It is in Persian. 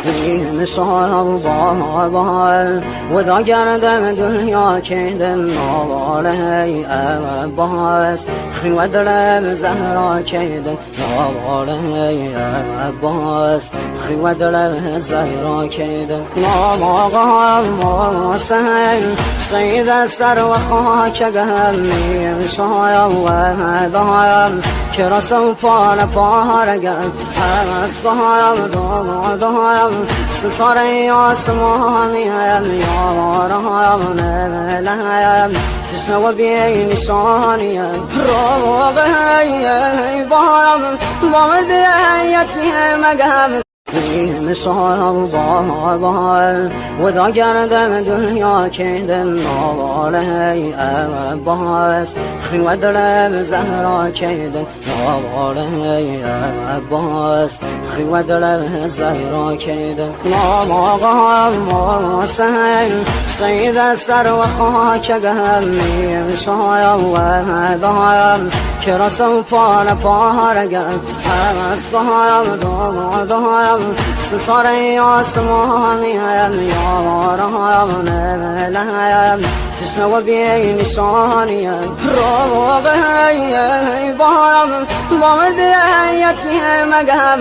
این سال بار و دا گردم دنیا که دل نواله عباس و دلم زهرا که دل نواله عباس و دلم زهرا که دل نواله سید سر و خاک قلبی شایم و دایم که رسم پال پارگم دایم ستاره آسمانیم یارم نملیم تشنه و بی نشانیم روغی بایم با مردی یتیم گم این سال بار و دا گردم دنیا که دل نواله عباس و دلم زهرا که دل نواله عباس و دلم زهرا که دل نواله سید سر و خاک قلبی شایم و دایم که رسم پال پارگم دایم ستاره آسمانیم یارم نملیم تشنه و بی نشانیم روغی بایم با مردی یتیم گم